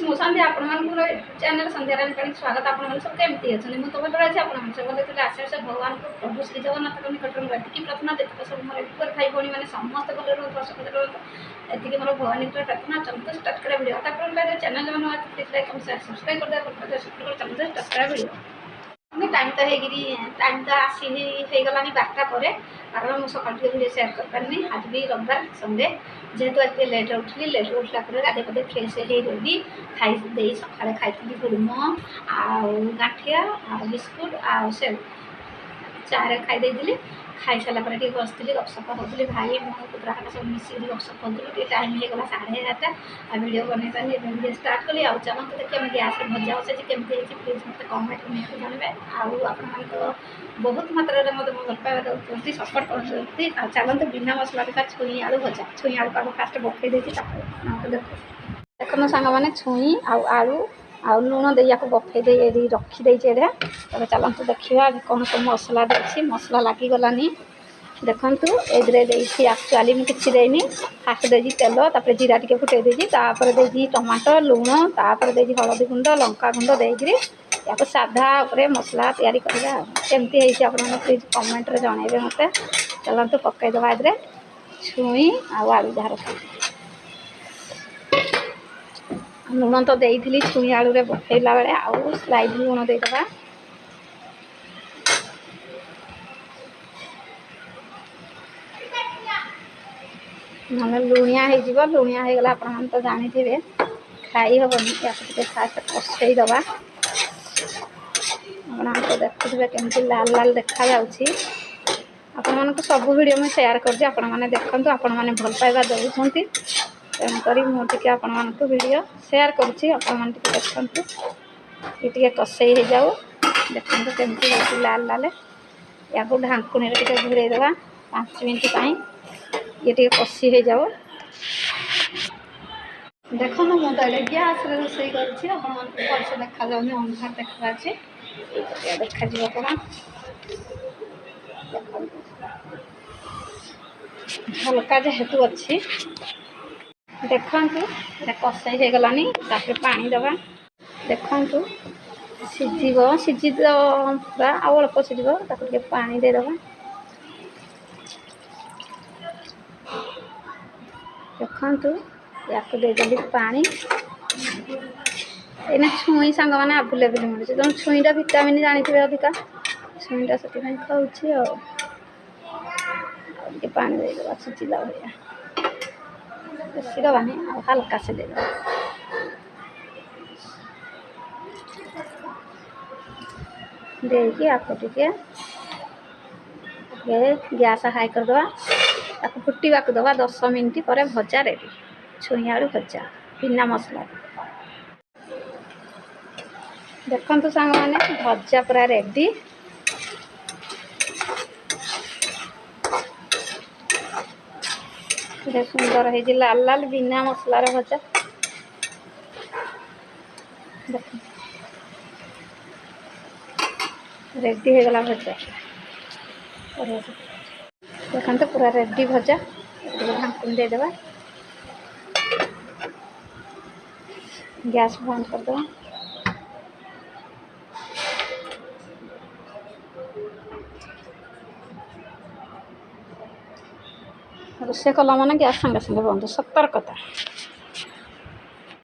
स्मशान आपंकर चैनल संध्या रानी स्वागत आप सब केमती अच्छे मुझे तो भल अच्छे आप सब आशा से भगवान को प्रभु श्री जगन्नाथ निकट में एति प्रार्थना देखते सब मोर एक भाई भौणी मैंने समस्त भल रुहतु हसखुशी रुहतु एति मोर भगवान निकट प्रार्थना चलते स्टार्ट करा वीडियो आप चैनल में प्लीज लाइक सब्सक्राइब कर चलते स्टार्ट करा वीडियो टाइम तो टाइम तो आसीगलानी 12टा पर कारण मुझे सकाल वीडियो सेयार कर पारनी आज भी रविवार संडे जेहेतु आज लेट उठली लेट उठला गाधे पाधे फ्रेश हो रेडी खाई सका खाई गुड़म आठिया बिस्कुट आउ चारे खाई खाई सारापर बसती गपसप होती भाई मो पुतराटा सब मिसिक गपसप होती टाइम होगा 11:30 आ वीडियो बन पानी वीडियो स्टार्ट कली आउ चलते देखिए मैं गैस भजा बसाई केमती प्लीज मत कमेंट निहत जानवे आउ तो बहुत मात्रा में मतलब भल पाइबा दौरान सपोर्ट कर चलते बिना मसला देखा छुई आलू भजा छुई आलू को फास्ट बफे देखो सांग मैंने छुई आलू आउ लुण दे बफे दे रखीदे तब चलते देखा कौन सब मसला देसी मसला लगिगलानी देखु ये एक्चुअली मुझे किसी देनी फास्ट दे तेल तापर जीरा टे फुटे देती टमाटो लुण तापर दे हलदी गुंड लंका गुंड देकरी या साधा उपरे मसला तैयारी करवा केमती आप प्लीज कमेंट रे जनइबे मत चलते पकईदे ए छुई आलू जहाँ रखी लुण तो देती छुई आलू रे बफेला बेले आउ स्लाइड लुण देदेबा ना लुणिया हो लुणिया होगला आप तो जानी खाई हेनी या फास्ट कषईदबा आप देखुए केमती लाल लाल देखा आपण सब वीडियो मुझे सेयार कर देखते आपण मैंने भल पाइबा दौरान तेणुक मुझे आपण वीडियो सेयार करूँ देखते ये कषई हो जाऊ देखते केमती लाल लाल या ढांकुनी घूरेदेवा 5 मिनट ये टे कषी हो जाओ देखो मुझे गैस रोसे कर देखा जाऊनी अंधार देखा देखा कौन हल्का जेहेतु अच्छी देखु कषई हो गलानी पानी दबा देखु सीझ सीझी पूरा आउ अल्प सीझे पानी देदेबा देखु या देदेली पानी एना छुई सांग मैंने आभेलेबल मिले तेणु छुईटा भिटामिन जानी अधिका छुईटा से खाऊँ पानी देदेबा सीझिला भाया बेसी दबानी हल्का से देदेबा देखिए आपको गैस हाई करदे फुटा दबा 10 मिनट पर भजा रेडी छुई आलू भजा बिना मसला देखु सांग मैंने भजा पूरा रेडी सुंदर है लाल लाल बिना मसलार भजा देख रेडी हो गला भजा देखते पूरा रेडी भजा ढांकुनी देदेबा गैस बंद करदेबा रोषे कला मैंने गैस संगे संगे बंद सतर्कता।